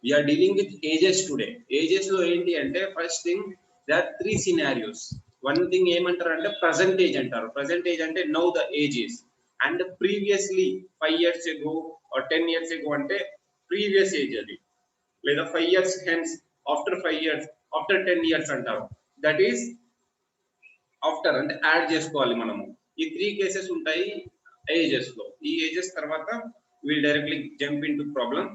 We are dealing with ages today. Ages lo enti ante first thing there are three scenarios. One thing ఏమంటారు అంటే percentage అంటారు. Percentage అంటే now the age is, and previously 5 years ago or 10 years ago అంటే previous age అది, లేదా 5 years hence, after 5 years, after 10 years అంటారు. That is after అంటే add చేసుకోవాలి మనము. ఈ త్రీ కేసెస్ ఉంటాయి ఏజెస్ లో. ఈ ఏజెస్ తర్వాత we'll directly jump into problem.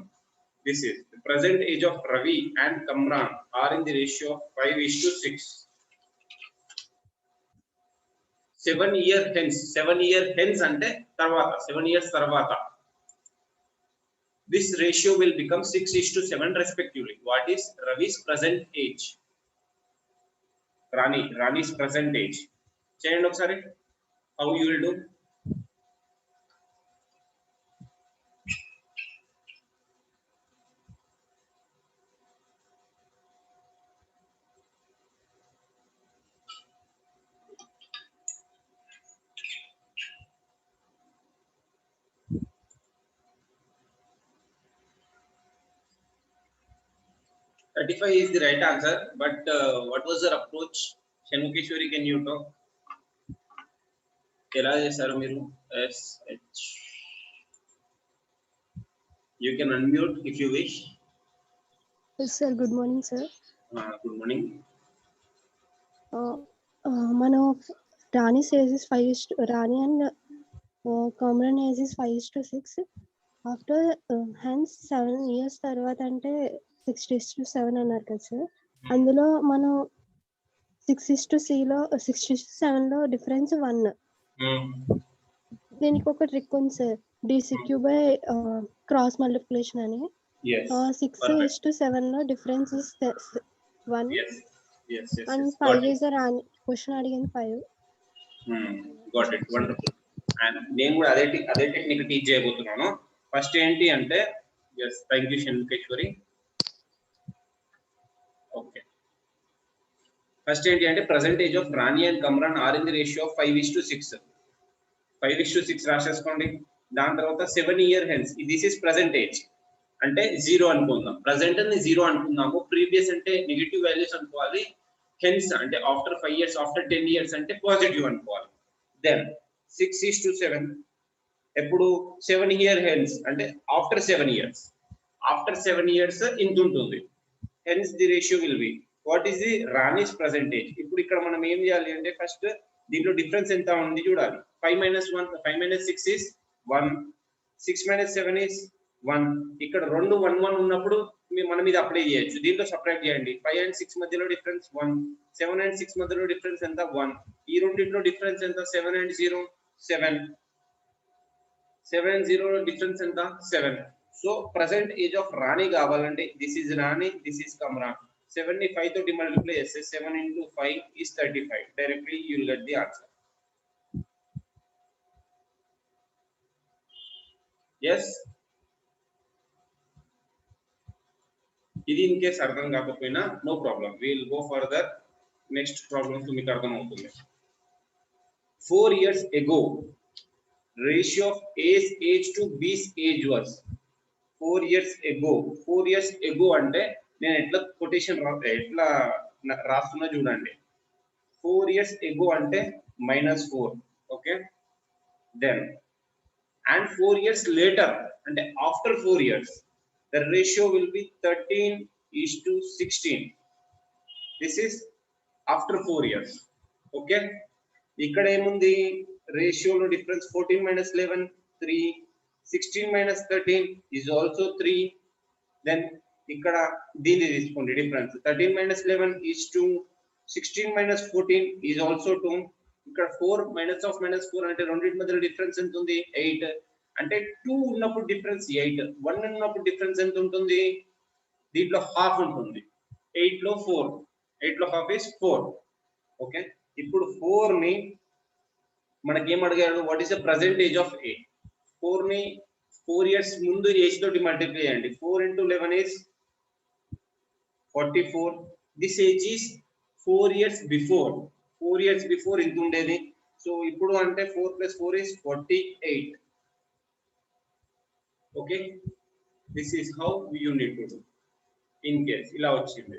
This is the present age of Ravi and Kamran are in the ratio of 5:6. 7 year hence, 7 year hence ante tarvata, 7 years tarvata this ratio will become 6:7 respectively. What is Ravi's present age? Rani's present age. Cheyandi okasari, how you will do? 35 is the right answer, but what was your approach? Shanmukeshwari, can you talk? Ela chesaru meeru? SH. You can unmute if you wish. Yes, sir. Good morning, sir. Good morning. Mano Rani's age is 5 Rani and Kamran age is 5:6. After hence 7 years తర్వాత అంటే 6:7 అన్నారు కదా sir. అందులో మనం 6:7లో difference 1. దీనికి ఒక trick ఉంది sir, DCQ by cross multiplication అని. 6:7లో difference is 1. And 5 is the Rani. Question అడిగింది 5. Got it. Wonderful. And నేను కూడా అదే టెక్నిక్ టీచ్ చేయబోతున్నాను. ఫస్ట్ ఏంటి అంటే, yes, thank you Shanmukeshwari. Okay. First ఏంటి అంటే present age of Rani and Kamran are in the ratio of 5:6. 5:6 రాసేసుకోండి. దాని తర్వాత 7 year hence, this is present age అంటే 0 అనుకుందాం. present ని 0 అనుకుందాము. previous అంటే నెగటివ్ వాల్యూస్ అనుకోవాలి. hence అంటే after 5 years, after 10 years అంటే పాజిటివ్ అనుకోవాలి. then 6:7 ఎప్పుడు 7 year hence అంటే after 7 years, after 7 years ఇంత ఉంటుంది. hence the ratio will be, what is the Rani's present age? ఇప్పుడు ఇక్కడ మనం ఏం చేయాలి అంటే ఫస్ట్ దీంట్లో డిఫరెన్స్ ఎంత ఉంది చూడాలి. 5 - 1, 5 - 6 is 1, 6 - 7 is 1. ఇక్కడ రెండు 1 1 ఉన్నప్పుడు మనం ఇది అప్లై చేయొచ్చు. దీంట్లో సపరేట్ చేయండి. 5 and 6 మధ్యలో డిఫరెన్స్ 1, 7 and 6 మధ్యలో డిఫరెన్స్ ఎంత 1. ఈ రెండింటిలో డిఫరెన్స్ ఎంత 7 and 0, 7. 7 and 0 డిఫరెన్స్ ఎంత 7. సో ప్రెసెంట్ ఏజ్ ఆఫ్ రాణి కావాలంటే this is Rani, this is Kamran. 7 ని 5 తోటి మల్టిప్లై చేస్తే 7 × 5 is 35. Directly you will get the answer. yes, ఇది ఇన్ కేస్ అర్థం కాకపోయినా no problem, we will go further. Next problems మీకు అర్థం అవుతుంది. 4 years ago ratio of A's age to B's age was. 4 years ago, 4 years ago అంటే నేను ఎట్లా quotation ఎట్లా రాస్తున్నా చూడండి. 4 years ago అంటే -4. Okay, then and 4 years later అంటే after 4 years the ratio will be 13:16. this is after 4 years. Okay, ఇక్కడ ఏముంది రేషియోలో డిఫరెన్స్ 14 - 11 3, 16 - 13 is also 3. then ఇక్కడ దీన్ని తీసుకోండి డిఫరెన్స్ 13 - 11 is 2, 16 - 14 is also 2. ఇక్కడ 4 -4 అంటే రెండింటి మధ్య డిఫరెన్స్ ఎంత ఉంది 8. అంటే 2 ఉన్నప్పుడు డిఫరెన్స్ 8, 1 ఉన్నప్పుడు డిఫరెన్స్ ఎంత ఉంటుంది, దీంట్లో హాఫ్ ఉంటుంది. 8 లో 4, 8 లో హాఫ్ is 4. ఓకే, ఇప్పుడు 4 ని మనకి ఏం అడిగారు, what is the present age of A? 4 ని 4 years ముందు ఏజ్ తోటి మల్టిప్లై చేయండి. 4 × 11 is 44. This age is 4 years before. 4 years before ఇంత ఉండేది. సో ఇప్పుడు అంటే 4 + 4 is 48. Okay, This is how you need to do. In case ఇలా వచ్చింది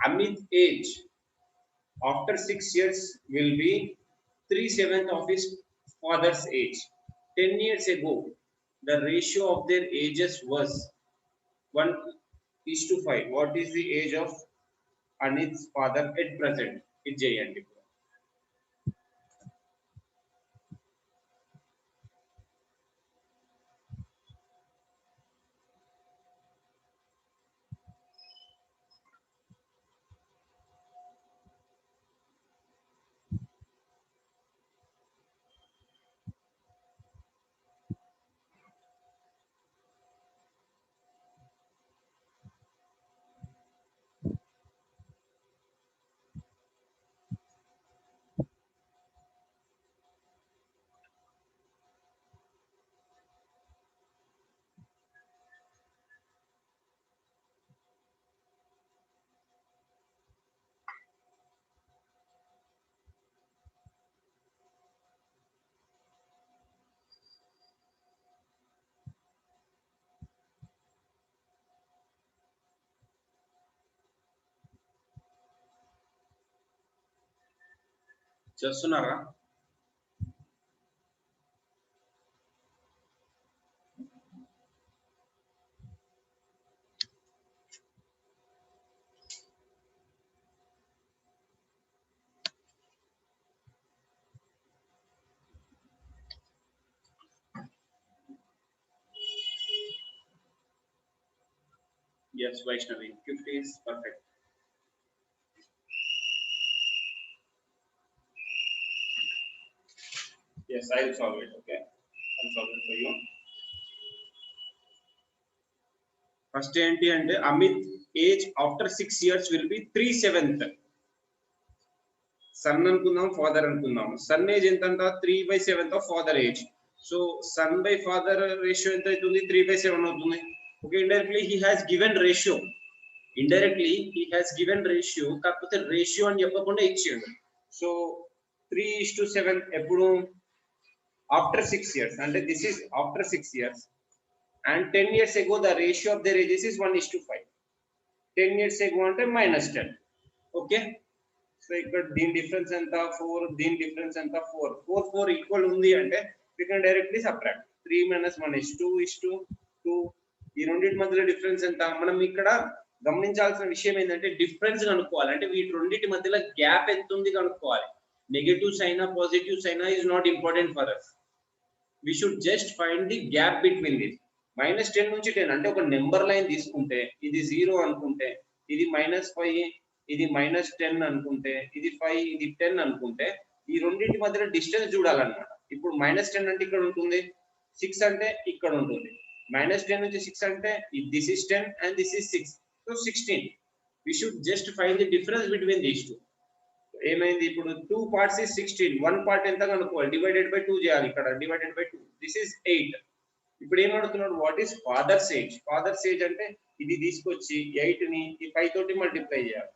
Amit age after 6 years will be 3/7 of his father's age. 10 years ago, the ratio of their ages was 1:5. What is the age of Anit's father at present? It's JNT. చేస్తున్నారా? Yes, Vaishnavi, 50 is perfect. Yes, I will solve it. Okay, I'll solve it for you. First ఏంటి అంటే Amit age after 6 years will be 3/7. Son అనుకుందాం, father అనుకుందాం. Son age ఎంత అంట? 3/7 of father age. So son by father ratio ఎంత అవుతుంది? 3/7 అవుతుంది. Okay, indirectly he has given ratio. కాకపోతే రేషియో అని చెప్పకుండా ఇచ్చిండు. సో 3:7 ఎప్పుడు? After 6 years. అంటే this is after 6 years. And 10 years ago the ratio of their ages is 1:5. 10 years ago అంటే -10. ఓకే, సో ఇక్కడ దీని డిఫరెన్స్ ఎంత? 4. దీని డిఫరెన్స్ ఎంత? 4. 4 ఈక్వల్ ఉంది అంటే we can directly subtract. 3 - 1 is 2:2. ఈ రెండింటి మధ్యలో డిఫరెన్స్ ఎంత? మనం ఇక్కడ గమనించాల్సిన విషయం ఏంటంటే డిఫరెన్స్ కనుక్కోవాలి. అంటే వీటి రెండింటి మధ్యలో గ్యాప్ ఎంత ఉంది కనుక్కోవాలి. నెగటివ్స్ అయినా పాజిటివ్స్ అయినా is not important for us. We should just find the gap between this. -10 నుంచి 10 అంటే ఒక నెంబర్ లైన్ తీసుకుంటే ఇది 0 అనుకుంటే, ఇది -5, ఇది -10 అనుకుంటే, ఇది 5, ఇది 10 అనుకుంటే, ఈ రెండింటి మధ్యలో డిస్టెన్స్ చూడాలన్నమాట. ఇప్పుడు -10 అంటే ఇక్కడ ఉంటుంది, 6 అంటే ఇక్కడ ఉంటుంది. -10 నుంచి 6 అంటే this is 10 and this is 6. So 16. We should just find the difference between these two. ఏమైంది? ఇప్పుడు 2 parts is 16. 1 part ఎంత కనుక్కోవాలి? డివైడెడ్ బై 2 చేయాలి. ఇక్కడ డివైడెడ్ బై 2. This is 8. ఇప్పుడు ఏమడుగుతున్నాడు? What is father's age? Father's age అంటే ఇది తీసుకొచ్చి 8 ని ఈ 5 తోటి మల్టిప్లై చేయాలి.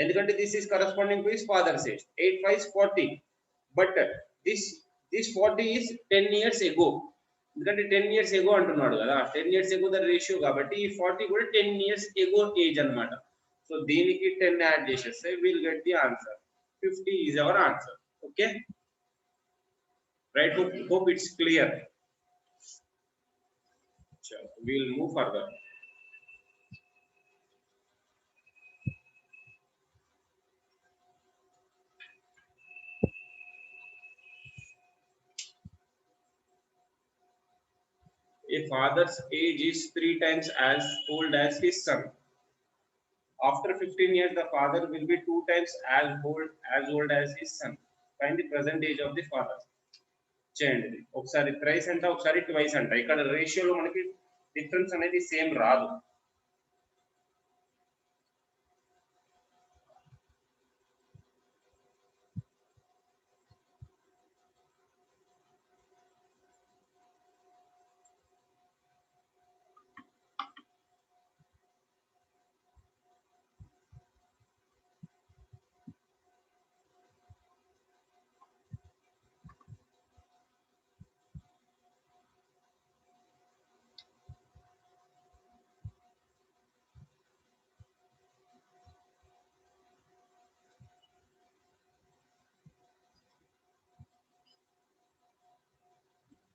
ఎందుకంటే this is corresponding to his father's age. 8 5 is 40. But this 40 is 10 years ago. ఎందుకంటే 10 years ago అంటున్నాడు కదా, 10 years ago ద రేషియో కాబట్టి ఈ 40 కూడా 10 years ago ఏజ్ అన్నమాట. సో దీనికి 10 యాడ్ చేసేస్తే will get the answer. 50 is our answer. Okay, right? Hope it's clear. Sure, we will move further. A father's age is 3 times as old as his son. After 15 years, the father will be 2 times as old as his son. Find the present age of the father. చేయండి. ఒకసారి thrice అంట, ఒకసారి twice అంట. ఇక్కడ రేషియోలో మనకి difference అనేది same రాదు.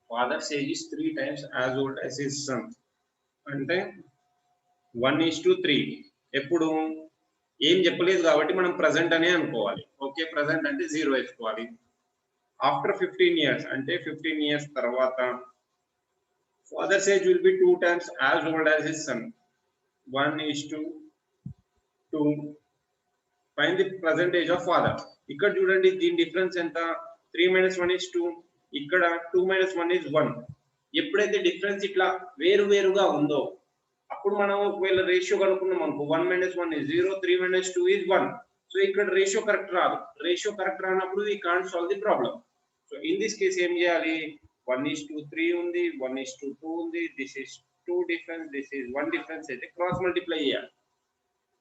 Father's age is 3 times as old as his son. అంటే 1:3. ఎప్పుడు ఏం చెప్పలేదు కాబట్టి మనం ప్రజెంట్ అనే అనుకోవాలి. ఓకే, ప్రజెంట్ అంటే 0 వేసుకోవాలి. ఆఫ్టర్ 15 years అంటే 15 years తర్వాత father's age will be 2 times as old as his son. 1:2. Find the present age of father. ఇక్కడ చూడండి దీని డిఫరెన్స్ ఎంత, 3 - 1 is 2. ఇక్కడ 2 - 1 is 1. ఎప్పుడైతే డిఫరెన్స్ ఇట్లా వేరుగా ఉందో అప్పుడు మనం ఒకవేళ రేషియో కనుక్కున్నాం అనుకో 1 - 1 is 0, 3 - 2 is 1. సో ఇక్కడ రేషియో కరెక్ట్ రాదు. రేషియో కరెక్ట్ రానప్పుడు we can't solve the problem. So in this case ఏం చేయాలి, 1:3 ఉంది, 1:2 ఉంది, this is 2 difference, this is 1 difference. అయితే క్రాస్ మల్టిప్లై చేయాలి.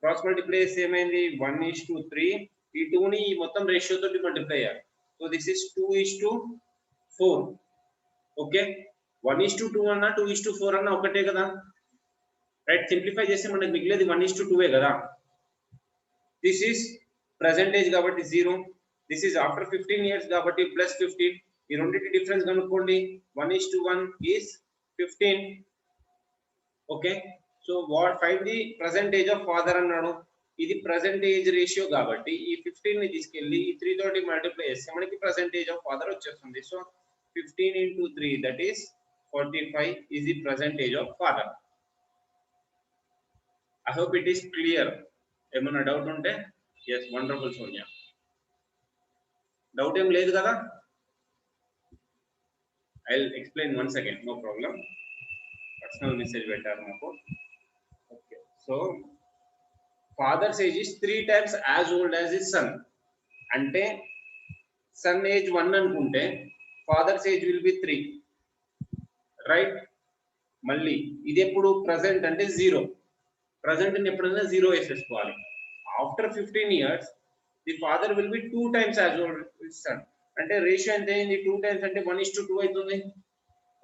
క్రాస్ మల్టిప్లై చేస్తే ఏమైంది, 1:3. ఈ 2ని ఈ మొత్తం రేషియో తోటి మల్టిప్లై చేయాలి. So this is 2:4. ఓకే, 1:2 అన్నా 2:4 అన్నా ఒకటే కదా, రైట్. సింప్లిఫై చేస్తే మనకు మిగిలేది 1:2 కదా. దిస్ ఇస్ ప్రెసెంట్ ఏజ్ కాబట్టి 0, దిస్ ఇస్ ఆఫ్టర్ 15 years కాబట్టి +15. ఈ రెండింటి డిఫరెన్స్ కనుక్కోండి, 1:1 is 15. Okay, so what find the present age of father అన్నాడు. ఇది ప్రెసెంట్ ఏజ్ రేషియో కాబట్టి ఈ 15 ని తీసుకెళ్లి ఈ 3 తోటి మల్టిప్లై చేస్తే మనకి ప్రెసెంట్ ఏజ్ ఆఫ్ ఫాదర్ వచ్చేస్తుంది. So 15 × 3 that is 45 is the present age of father. I hope it is clear. ఏమన్నా డౌట్ ఉంటే yes, wonderful Sonia. డౌట్ ఏం లేదు కదా, I'll explain once again, no problem. Personal message పెట్టారు నాకు. Okay, so father's age is 3 times as old as his son. అంటే son age 1 అనుకుంటే father's age will be 3, right. మళ్ళీ ఇది ఎప్పుడు ప్రెసెంట్ అంటే 0. ప్రెసెంట్ ని ఎప్పుడైనా 0 వేసేసుకోవాలి. After 15 years the father will be 2 times as old as his son. అంటే రేషియో ఎంత అయింది, 2 times అంటే 1:2 అవుతుంది.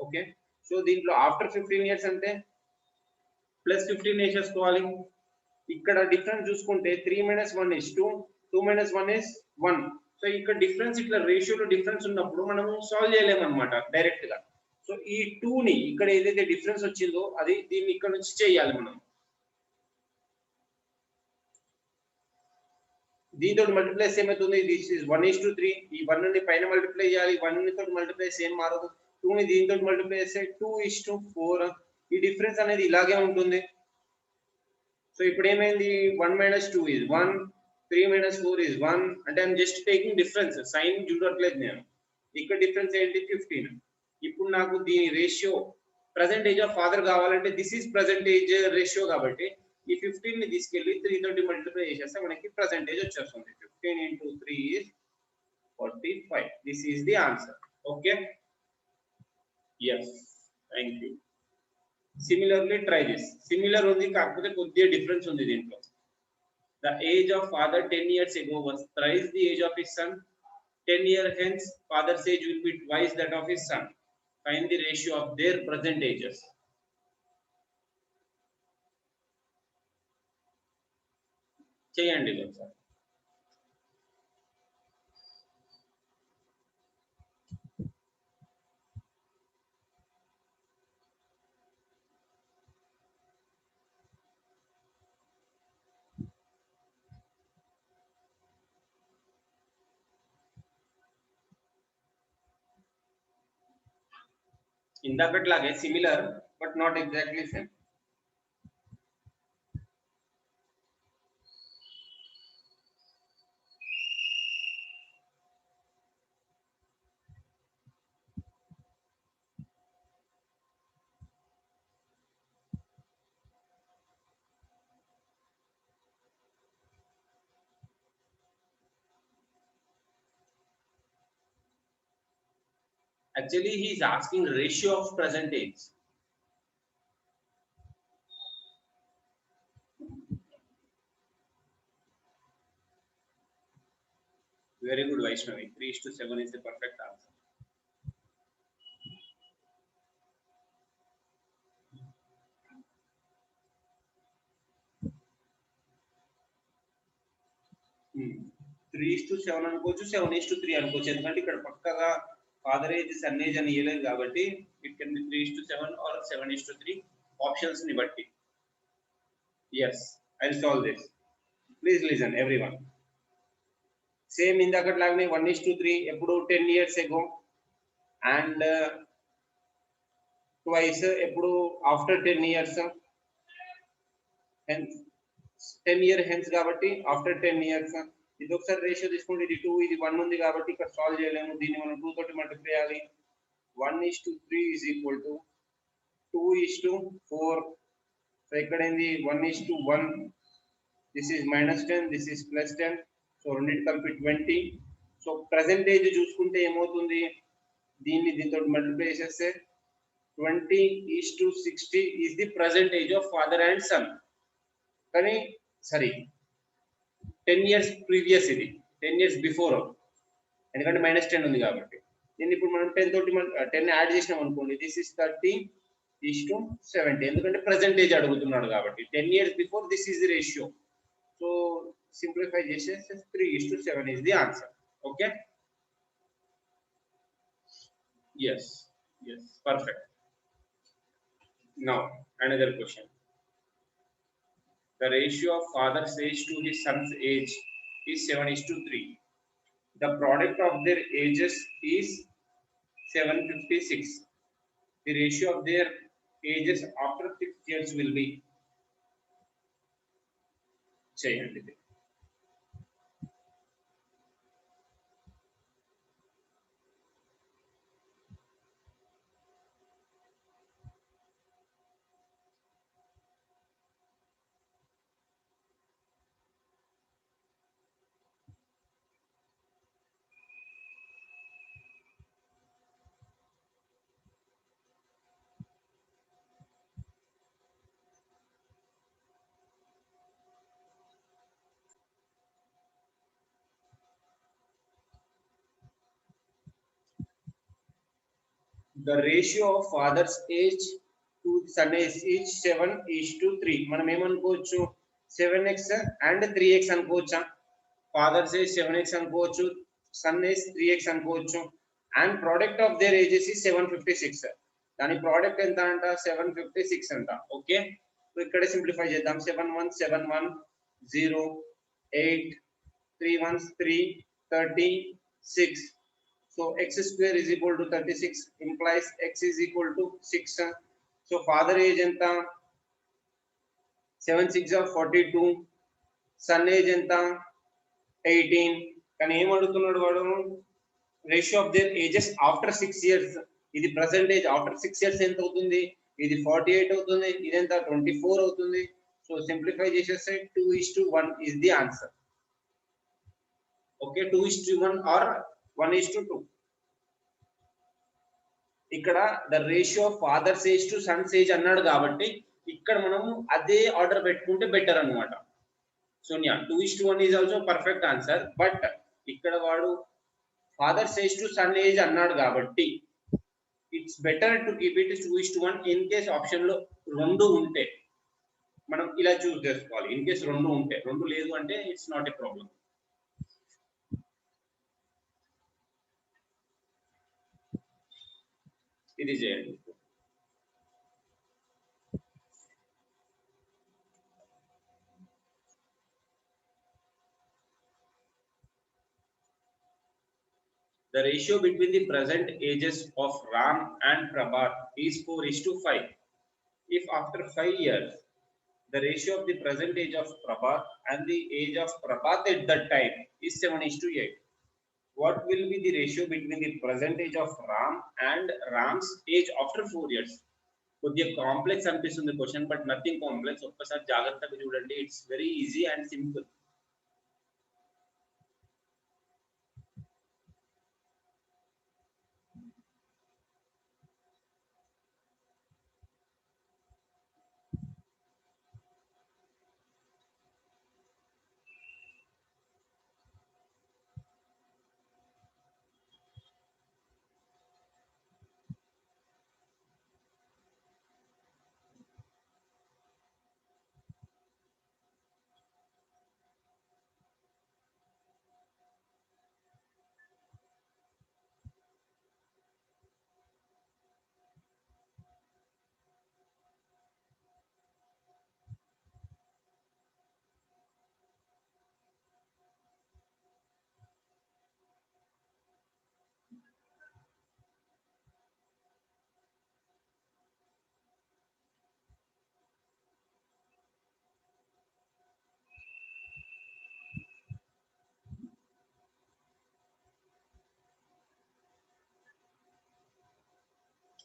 ఓకే, సో దీంట్లో ఆఫ్టర్ 15 years అంటే +15 వేసేసుకోవాలి. ఇక్కడ డిఫరెన్స్ చూసుకుంటే 3 - 1 is 2, 2 - 1 is 1. సో ఇక్కడ డిఫరెన్స్ ఇట్లా రేషియోలో డిఫరెన్స్ ఉన్నప్పుడు మనం సాల్వ్ చేయలేమన్నమాట డైరెక్ట్ గా. సో ఈ 2ని ఇక్కడ ఏదైతే డిఫరెన్స్ వచ్చిందో అది దీన్ని ఇక్కడ నుంచి చేయాలి మనం. దీంతో మల్టిప్లై ఏమవుతుంది, దిస్ ఇస్ 1:3. ఈ 1 ని పైన మల్టిప్లై చేయాలి, 1 తోటి మల్టిప్లై సేమ్ మారదు. 2 ని దీంతో మల్టిప్లై చేస్తే 2:4. ఈ డిఫరెన్స్ అనేది ఇలాగే ఉంటుంది. సో ఇప్పుడు ఏమైంది, 1 - 2 is 1, 3 - 4 is 1. అంటే I'm just taking difference, sign చూడట్లేదు నేను. ఇక్కడ డిఫరెన్స్ ఏంటి, 15. ఇప్పుడు నాకు దీని ratio present age of father కావాలంటే this is present age ratio కాబట్టి ఈ 15 ని తీసుకెళ్లి 3 తోటి మల్టిప్లై చేసేస్తే మనకి ప్రెసెంట్ ఏజ్ వచ్చేస్తుంది. 15 × 3 is 45. This is the answer. Okay, yes, thank you. Similarly try this. Similar ఉంది కాకపోతే కొద్దిగా డిఫరెన్స్ ఉంది దీంట్లో. The age of father 10 years ago was thrice the age of his son. 10 years hence father's age will be twice that of his son. Find the ratio of their present ages. చేయండి ఒకసారి. ఇందాకట్లాగే similar but not exactly same. Actually, he is asking ratio of present age. Very good, Vaishnavi. 3:7 is the perfect answer. Hmm. 3:7 అనుకోవచ్చు, 7:3 అనుకోవచ్చు. ఎందుకంటే ఇక్కడ పక్కగా father age sun age అని ఇవ్వలేదు కాబట్టి it can be 3:7 or 7:3 options ని బట్టి. Yes, I will solve this. Please listen everyone. Same ఇందాకట్లాగానే 1:3 ఎప్పుడు 10 years ago అండ్ ట్వైస్ ఎప్పుడు after 10 years. Hence 10 year hence కాబట్టి ఆఫ్టర్ 10 years. ఇది ఒకసారి రేషియో తీసుకుంటే ఇది 2 ఇది 1 ఉంది కాబట్టి ఇక్కడ సాల్వ్ చేయలేము. దీన్ని మనం 2 తోటి మల్టిప్లై చేయాలి. 1:3 ఈజ్ ఈక్వల్ టు 2:4. సో ఇక్కడ ఏంది 1:1. This is -10, this is +10. So రెండింటి కలిపి 20. సో పర్సెంటేజ్ చూసుకుంటే ఏమవుతుంది, దీన్ని దీంతో మల్టిప్లై చేసేస్తే 20:60 is the percentage of father and son. కానీ సారీ 10 years ప్రీవియస్, ఇది 10 years బిఫోర్, ఎందుకంటే -10 ఉంది కాబట్టి. దీన్ని ఇప్పుడు మనం 10 తోటి 10 యాడ్ చేసినాం అనుకోండి, దిస్ ఇస్ 30:70, ఎందుకంటే పర్సెంటేజ్ అడుగుతున్నాడు కాబట్టి. 10 years before this is the ratio. So simplify చేసేస్తే 3:7 is the answer. Okay, yes, yes, perfect. Now another question. The ratio of father's age to his son's age is 7:3. The product of their ages is 756. The ratio of their ages after 6 years will be, cheyandi. The ratio of father's age to son age is 7:3. మనం ఏమనుకోవచ్చు, 7x and 3x అనుకోవచ్చా? Fathers age 7x అనుకోవచ్చు, sun age 3x అనుకోవచ్చు. And product of their ages is 756. దాని product ఎంత అంట, 756 అంట. Okay, so ఇక్కడ simplify చేద్దాం. 7 1 7 1 0 8 3 1 3 36. So x square is equal to 36 implies x is equal to 6. So father age enta 7 6 are 42, son age enta 18. కానీ ఏం అడుగుతున్నాడు వాడు, ratio of their ages after 6 years. ఇది పర్సెంటేజ్ ఆఫ్టర్ 6 years ఎంత అవుతుంది, ఇది 48 అవుతుంది, ఇది ఎంత 24 అవుతుంది. సో సింప్లిఫై చేసేస్తే 2:1 is the answer. Okay, 2:1 or 1:2. ఇక్కడ the ratio of father's age to son's age అన్నాడు కాబట్టి ఇక్కడ మనము అదే ఆర్డర్ పెట్టుకుంటే బెటర్ అన్నమాట. Sonia 2:1 is also perfect answer. But ఇక్కడ వాడు father's age to son age అన్నాడు కాబట్టి it's better to keep it 2:1. In case option లో 2 ఉంటే మనం ఇలా చూస్ చేసుకోవాలి. ఇన్ కేస్ 2 ఉంటే, 2 లేదు అంటే ఇట్స్ నాట్ ఎ ప్రాబ్లం. ఇది చేయండి. The ratio between the present ages of Ram and Prabhat is 4:5. If after 5 years the ratio of the present age of Prabhat and the age of Prabhat at that time is 7:8, what will be the ratio between the present age of Ram and Ram's age after 4 years? కొద్దిగా complex అనిపిస్తుంది question, but nothing complex. ఒక్కసారి జాగ్రత్తగా చూడండి, it's very easy and simple.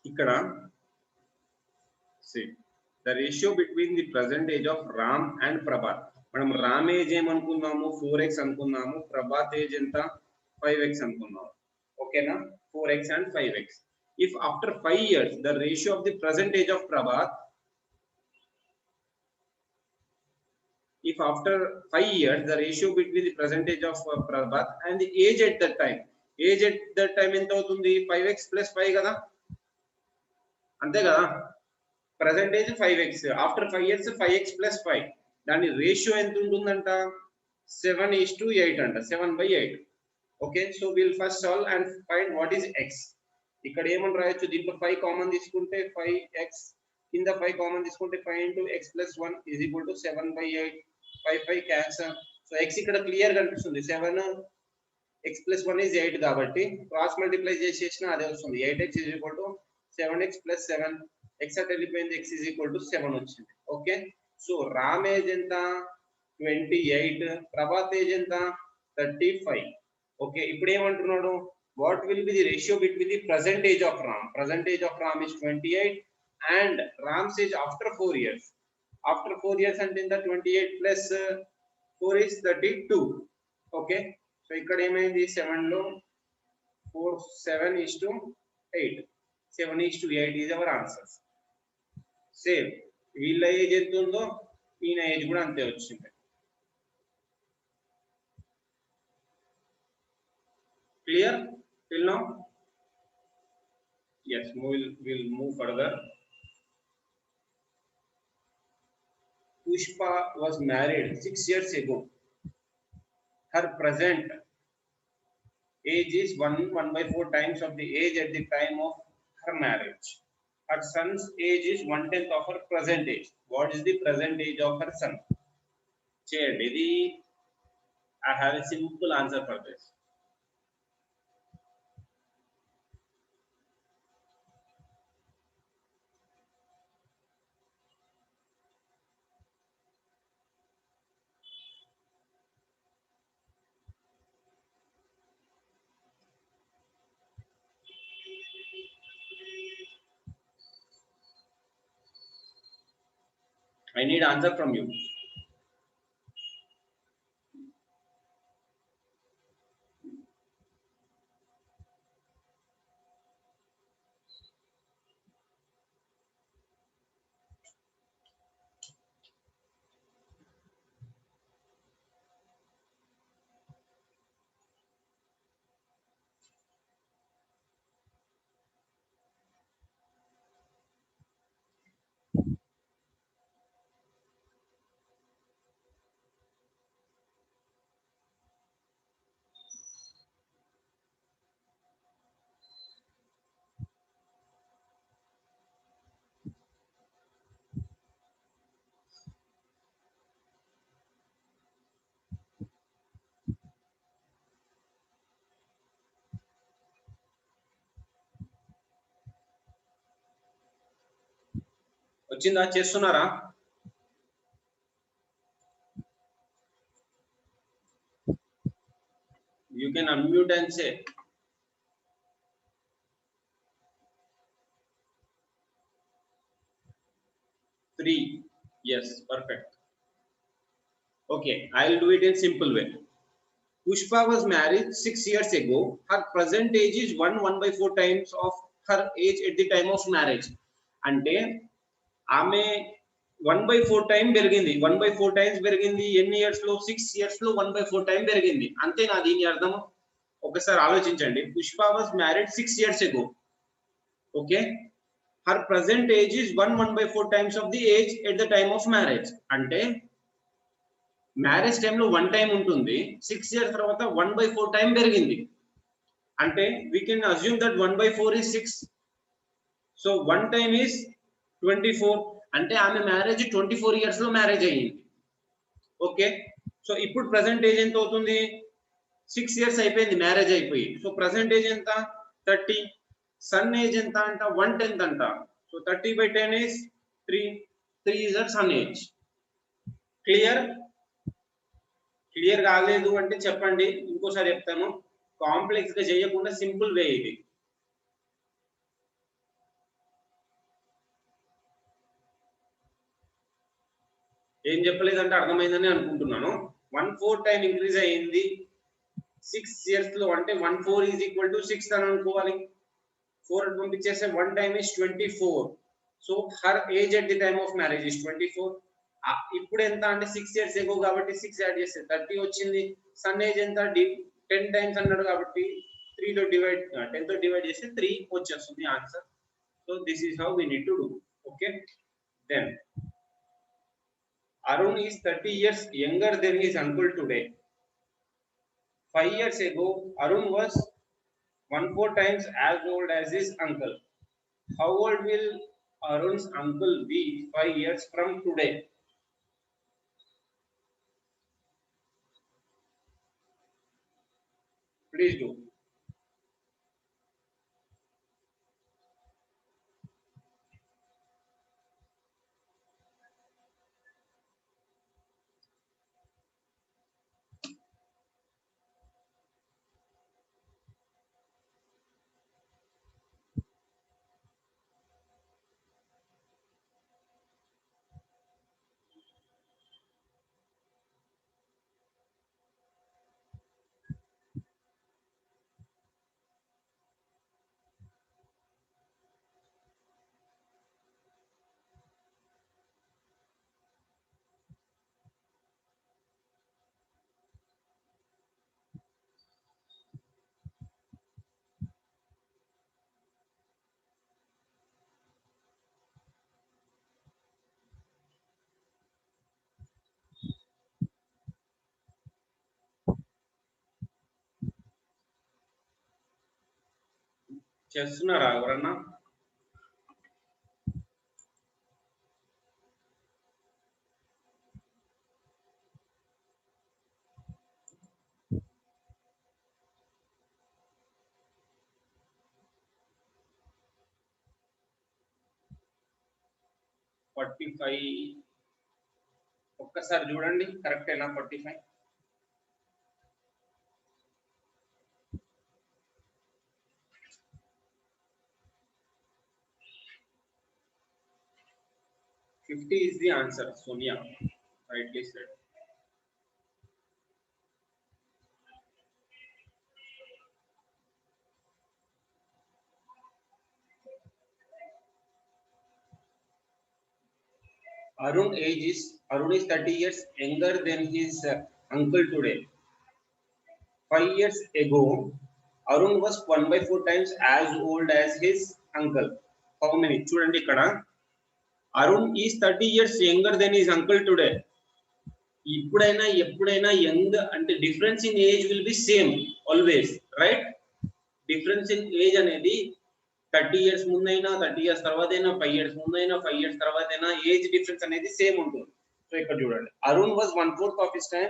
ఇక్కడ see the ratio between the present age of Ram and Prabhat. మనం Ram age ఏమనుకున్నాము 4x అనుకున్నాము, Prabhat age ఎంత 5x అనుకున్నాము. ఓకేనా, 4x and 5x. If after 5 years the ratio of the present age of Prabhat, if after 5 years the ratio between the present age of Prabhat and the age at that time, age at that time ఎంత అవుతుంది 5x plus 5 కదా, అంతే కదా. present age 5x, after 5 years 5x plus 5, దాని ratio ఎంత ఉంటుందంట 7:8 అంట, 7/8. Okay, so will first solve and find what is x. ఇక్కడ ఏమని రాయొచ్చు, దీంట్లో 5 కామన్ తీసుకుంటే 5x, కింద 5 కామన్ తీసుకుంటే 5 into x plus 1 is equal to 7/8. 5 cancel. So x ఇక్కడ క్లియర్ కనిపిస్తుంది, 7x plus 1 is 8 కాబట్టి క్రాస్ మల్టిప్లై చేసేసిన అదే వస్తుంది. 8x is equal to 7x plus 7, x at వెళ్ళిపోయింది, x is equal to 7 వచ్చింది. ఓకే, సో రామ్ ఏజ్ ఎంత 28, ప్రభాత్ ఏజ్ ఎంత 35. ఓకే, ఇప్పుడు ఏమంటున్నాడు, what will be the ratio between the present age of Ram? Present age of Ram is 28 and Ram's age after 4 years. After 4 years అంటే ఎంత 28 plus 4 is 32. Okay, so ఇక్కడ ఏమైంది 7 లో 4 7:8, 7:8 is our answer. Same వీళ్ళ age ఎంత ఉందో ఈయన age కూడా అంతే వచ్చింది. Clear till now? Yes, we'll move further. Pushpa was married 6 years ago. Her present age is 1/4 times of the age at the time of her marriage. Her son's age is 1/10 of her present age. What is the present age of her son? Cheyandi. I have a simple answer for this. I need answer from you. వచ్చిందా, చేస్తున్నారా? You can unmute and say. Three. Yes, perfect. Okay, I'll do it in simple way. Pushpa was married 6 years ago. Her present age is 1/4 times of her age at the time of marriage. అంటే ఆమె 1/4 time పెరిగింది, 1/4 times పెరిగింది. ఎన్ని years లో? 6 years లో 1/4 time పెరిగింది. అంతేనా దీని అర్థం? ఒకసారి ఆలోచించండి. Pushpa was married 6 years ago. Okay, her present age is 1/4 times of the age at the time of marriage. అంటే మ్యారేజ్ టైంలో 1 టైం ఉంటుంది, 6 years తర్వాత 1/4 టైం పెరిగింది. అంటే we can assume that 1/4 is 6. So 1 time is 24. అంటే ఆమె మ్యారేజ్ 24 years లో marriage అయ్యింది. ఓకే, సో ఇప్పుడు ప్రెసెంట్ ఏజ్ ఎంత అవుతుంది? 6 years అయిపోయింది మ్యారేజ్ అయిపోయి. సో ప్రెసెంట్ ఏజ్ ఎంత? 30. సన్ ఏజ్ ఎంత అంట? 1/10 అంట. So 30/10 is 3. 3 is her son age. Clear? Clear కాలేదు అంటే చెప్పండి, ఇంకోసారి చెప్తాను. కాంప్లెక్స్ గా చేయకుండా సింపుల్ వే ఇది. ఏం చెప్పలేదంటే అర్థమైందని అనుకుంటున్నాను. 1/4 టైం ఇంక్రీజ్ అయ్యింది 6 years లో, అంటే 1/4 ఈజ్ ఈక్వల్ టు 6 అని అనుకోవాలి. 4 పంపించేస్తే 1 time is 24. So her age at the time of marriage is 24. ఇప్పుడు ఎంత అంటే 6 years ఎగో కాబట్టి 6 యాడ్ చేస్తే 30 వచ్చింది. సన్ ఏజ్ ఎంత 10 టైమ్స్ అన్నాడు కాబట్టి 3 తో డివైడ్ 10 తో డివైడ్ చేస్తే 3 వచ్చేస్తుంది answer. So this is how we need to do. Okay, then Arun is 30 years younger than his uncle today. 5 years ago, Arun was 1/4 times as old as his uncle. How old will Arun's uncle be 5 years from today? Please do. చేస్తున్నారా ఎవరన్నా? ఒక్కసారి చూడండి correct ఎలా 45. Fifty is the answer, Sonia. Rightly said. Arun is 30 years younger than his uncle today. 5 years ago, Arun was 1/4 times as old as his uncle. How many? చూడండి ఇక్కడ Arun is 30 years younger than his uncle today. ఇప్పుడైనా ఎప్పుడైనా young అంటే difference in age will be same always, right? Difference in age అనేది 30 years ముందైనా 30 years తర్వాత అయినా 5 years ముందైనా 5 years తర్వాత అయినా ఏజ్ డిఫరెన్స్ అనేది సేమ్ ఉంటుంది. సో ఇక్కడ చూడండి Arun was 1/4 of his time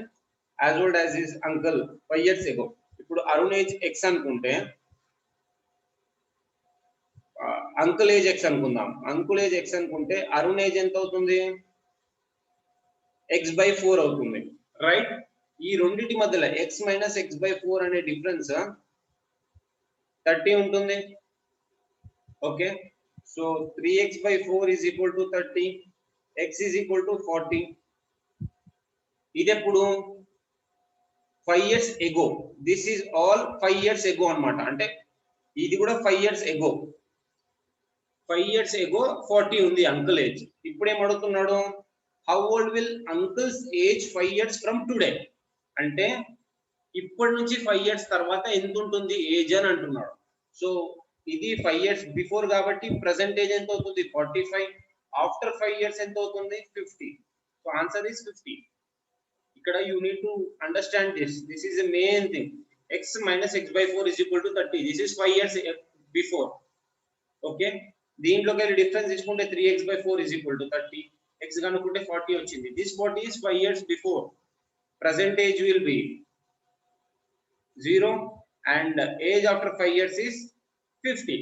as old as his uncle 5 years ago. ఇప్పుడు అరుణ్ ఏజ్ ఎక్స్ అనుకుంటే అంకుల్ ఏజ్ ఎక్స్ అనుకుందాం. అంకుల్ ఏజ్ ఎక్స్ అనుకుంటే అరుణ్ ఏజ్ ఎంత అవుతుంది? x/4 అవుతుంది, రైట్? ఈ రెండింటి మధ్యలో x - x/4 అనే డిఫరెన్స్ 30 ఉంటుంది. Okay, so 3x/4 is equal to 30, x is equal to 40. ఇది ఎప్పుడు? 5 years ago. This is all 5 years ago అన్నమాట. అంటే ఇది కూడా 5 years ago. 5 years ago 40 ఉంది అంకుల్ ఏజ్. ఇప్పుడు ఏం అడుగుతున్నాడు? How old will uncles age 5 years from today? అంటే ఇప్పటి నుంచి 5 years తర్వాత ఎంత ఉంటుంది ఏజ్ అని అంటున్నాడు. సో ఇది 5 years బిఫోర్ కాబట్టి ప్రెసెంట్ ఏజ్ ఎంత అవుతుంది? 45. ఆఫ్టర్ 5 years ఎంత అవుతుంది? 50. So answer is 50. ఇక్కడ you need to understand this is a main thing. x - x/4 is equal to 30. This is 5 years before. Okay, దీంట్లోకి వెళ్ళి డిఫరెన్స్ తీసుకుంటే 3x/4 is equal to 30. x కనుక్కుంటే 40 వచ్చింది. This 40 is 5 years before. Present age will be 0 and age after 5 years is 50.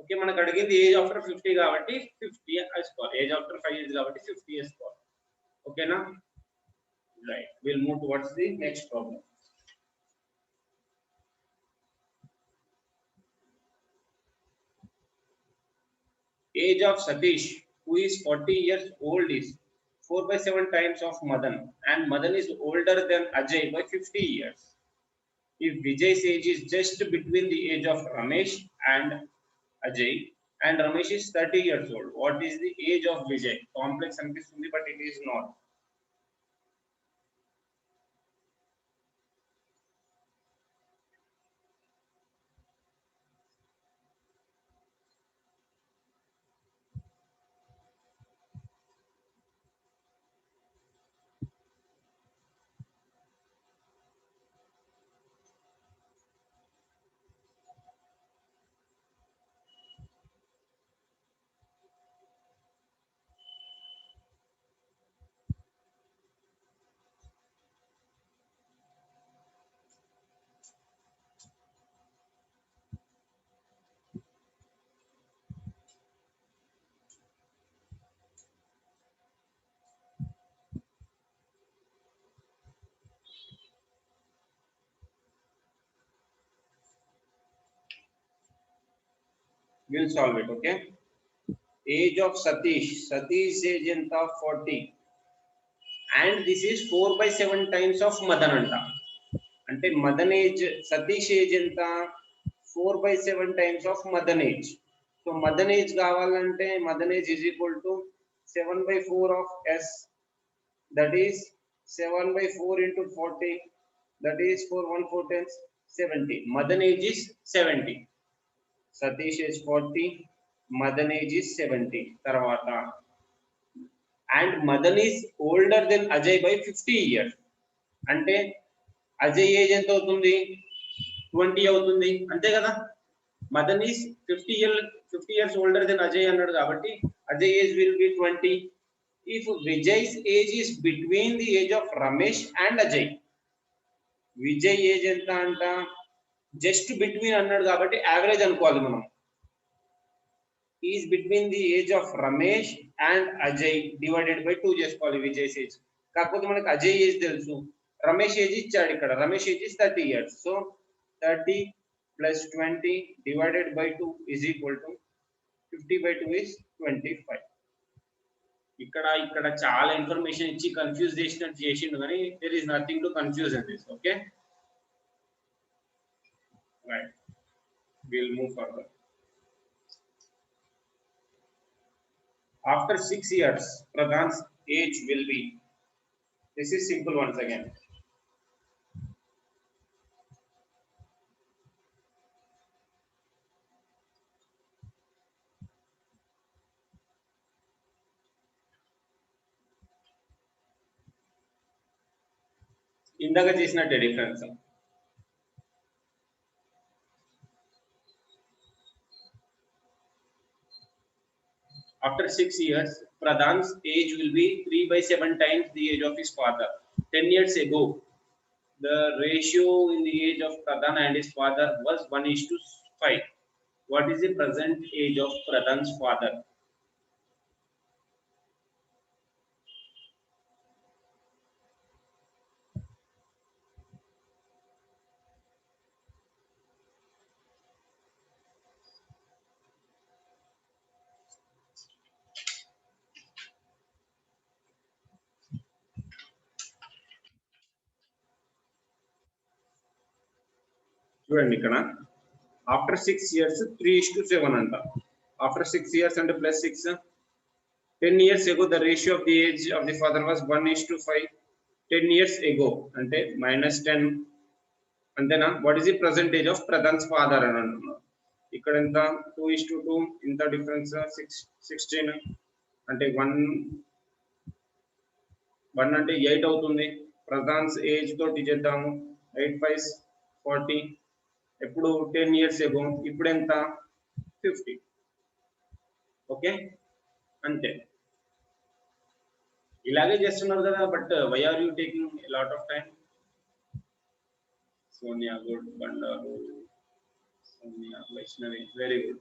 Okay, మనకు అడిగింది age after 50 కాబట్టి 50 వేసుకోవాలి. Age after 5 years కాబట్టి 50 వేసుకోవాలి. ఓకేనా? Right, will move towards the next problem. Age of Satish who is 40 years old is 4/7 times of Madan, and Madan is older than Ajay by 50 years. If Vijay's age is just between the age of Ramesh and Ajay, and Ramesh is 30 years old, what is the age of Vijay? Complex అనిపిస్తుంది, but it is not. We'll solve it, okay? Age of Satish age enta 40, and this is 4/7 times of Madan anta. అంటే Madan age, Satish age enta 4/7 times of Madan age. So Madan age కావాలంటే Madan age is equal to 7/4 of S, that is 7/4 into 40, that is 4 1 4 10 70. Madan age is 70. Satish age 40, Madan age is 70. Tarvata, and Madan is older than Ajay by 50 years. అంటే Ajay age ఎంత అవుతుంది? 20 అవుతుంది, అంతే కదా? Madan is 50 years older than Ajay అన్నాడు కాబట్టి Ajay age will be 20. If Vijay's age is between the age of Ramesh and Ajay, Vijay age ఎంత అంట? జస్ట్ బిట్వీన్ అన్నాడు కాబట్టి యావరేజ్ అనుకోవాలి మనం. Is between the age of Ramesh and Ajay divided by 2 చేసుకోవాలి Vijay age. కాకపోతే మనకు అజయ్ ఏజ్ తెలుసు, రమేష్ ఏజ్ ఇచ్చాడు ఇక్కడ, Ramesh age is 30 years. So 30 plus 20 divided by 2 is equal to 50/2 is 25. ఇక్కడ చాలా ఇన్ఫర్మేషన్ ఇచ్చి కన్ఫ్యూజ్ చేసినట్టు చేసిండు, కానీ there is nothing to confuse in this. Okay, right, will move further. After 6 years, Pradhan's age will be. This is simple once again. ఇందాక చేసినట్టే difference. After 6 years, Pradhan's age will be 3/7 times the age of his father. 10 years ago, the ratio in the age of Pradhan and his father was 1:5. What is the present age of Pradhan's father? చూడండి ఇక్కడ after 6 years 3:7 అంట. After 6 years అంటే plus 6. 10 years ago the ratio of the age of the father was 1:5. 10 years ago అంటే -10 అంతేనా? What is the present age of Pradhan's father అని అంటున్నారు. ఇక్కడ ఎంత? 2:2, ఇంత డిఫరెన్స్ 16 అంటే 1 అంటే 8 అవుతుంది. ప్రధాన్స్ ఏజ్ తోటి చేద్దాము. 8 5 40. ఎప్పుడు 10 years ago, ఇప్పుడు ఎంత? 50. ఓకే, అంతే. ఇలాగే చేస్తున్నారు కదా, but why are you taking a lot of time? Sonia, good. Bandaru, Sonia, Vaishnavi, very good.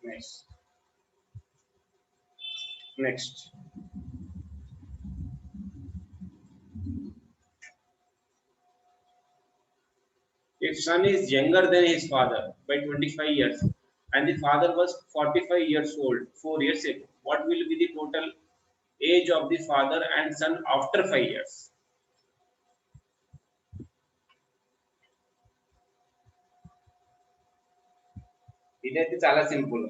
Nice. Next. If son is younger than his father by 25 years and the father was 45 years old 4 years ago, what will be the total age of the father and son after 5 years. ఇదైతే చాలా simple.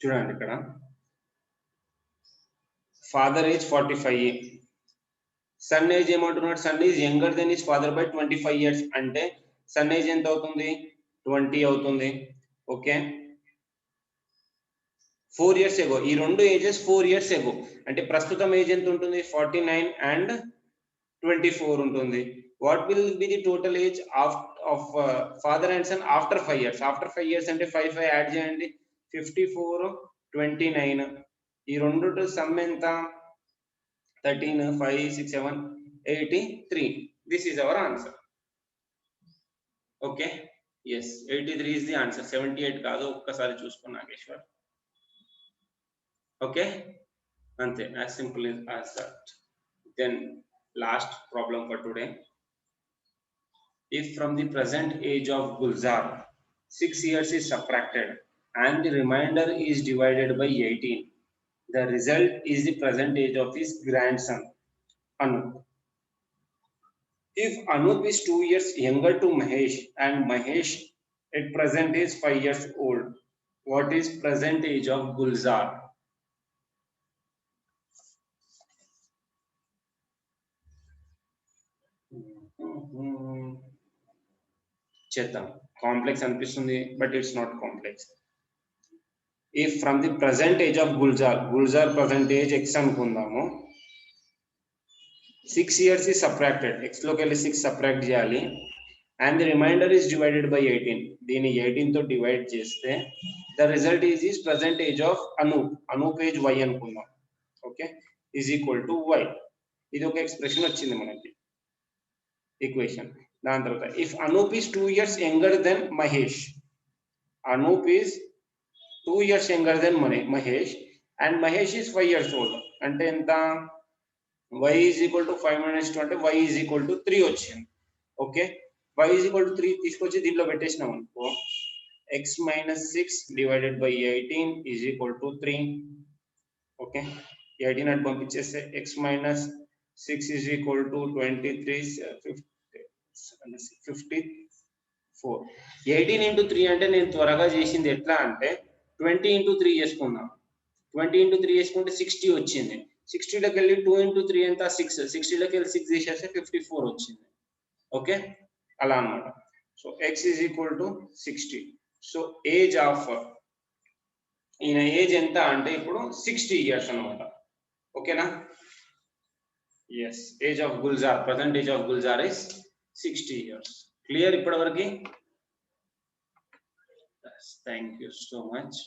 చూడండి ఇక్కడ father age 45, son age ఏమంటున్నాడు, son is younger than his father by 25 years అంటే son age ఎంత అవుతుంది, 20 అవుతుంది. Okay, 4 years ఎగో, ఈ రెండు ఏజెస్ 4 years ఎగో అంటే ప్రస్తుతం ఏజ్ ఎంత ఉంటుంది, 49 and 24 ఉంటుంది. What will be the total age of father and son after 5 years? After 5 years అంటే 5 యాడ్ చేయండి, 54 29, ఈ రెండు సమ్ ఎంత, 13 5 6 7 83. This is our answer. Okay, yes 83 is the answer, 78 కాదు. ఒక్కసారి చూసుకో నాగేశ్వర్. ఓకే, అంతే, as simple as that. Then last problem for today. If from the present age of Gulzar 6 years is subtracted and the remainder is divided by 18, the result is the present age of his grandson Anup. If Anup is 2 years younger to Mahesh and Mahesh at present is 5 years old, what is present age of Gulzar? చేద్దాం. Complex అనిపిస్తుంది, but it's not complex. If from the present age of Gulzar present age X అనుకుందాము, 6 years is subtracted, x లోకి వెళ్ళి 6 subtract చేయాలి, and the remainder is divided by 18, దీన్ని 18 తో divide చేస్తే the result is present age of Anoop age y అనుకుందాం. Okay, is equal to y. ఇది ఒక ఎక్స్ప్రెషన్ వచ్చింది మనకి, ఈక్వేషన్. దాని తర్వాత if Anoop is 2 years younger than Mahesh, Anoop is 2 years younger than Mahesh and Mahesh is 5 years old, అంటే ఎంత, y is equal to 5 minus 2 అంటే y is equal to 3 వచ్చింది. Okay, y is equal to 3 తీసుకొచ్చి దీంట్లో పెట్టేసినాం అనుకో, x minus 6 divided by 18 is equal to 3. Okay, 18 అటు పంపించేస్తే x minus 6 is equal to 23 54. 18 into 3 అంటే నేను త్వరగా చేసింది ఎట్లా అంటే 20 into 3 చేసుకుందాం. 20 into 3 చేసుకుంటే 60 వచ్చింది. 60లోకి వెళ్ళి 2 into 3 ఎంత, 6. 60లోకి వెళ్ళి 6 తీసేస్తే 54 వచ్చింది. ఓకే, అలా అన్నమాట. So x is equal to 60. సో ఏజ్ ఆఫ్ ఈయన ఏజ్ ఎంత అంటే ఇప్పుడు 60 years అన్నమాట. ఓకేనా, yes, age of Gulzar, present age of Gulzar is 60 years. Clear ఇప్పటి వరకు? Thank you so much.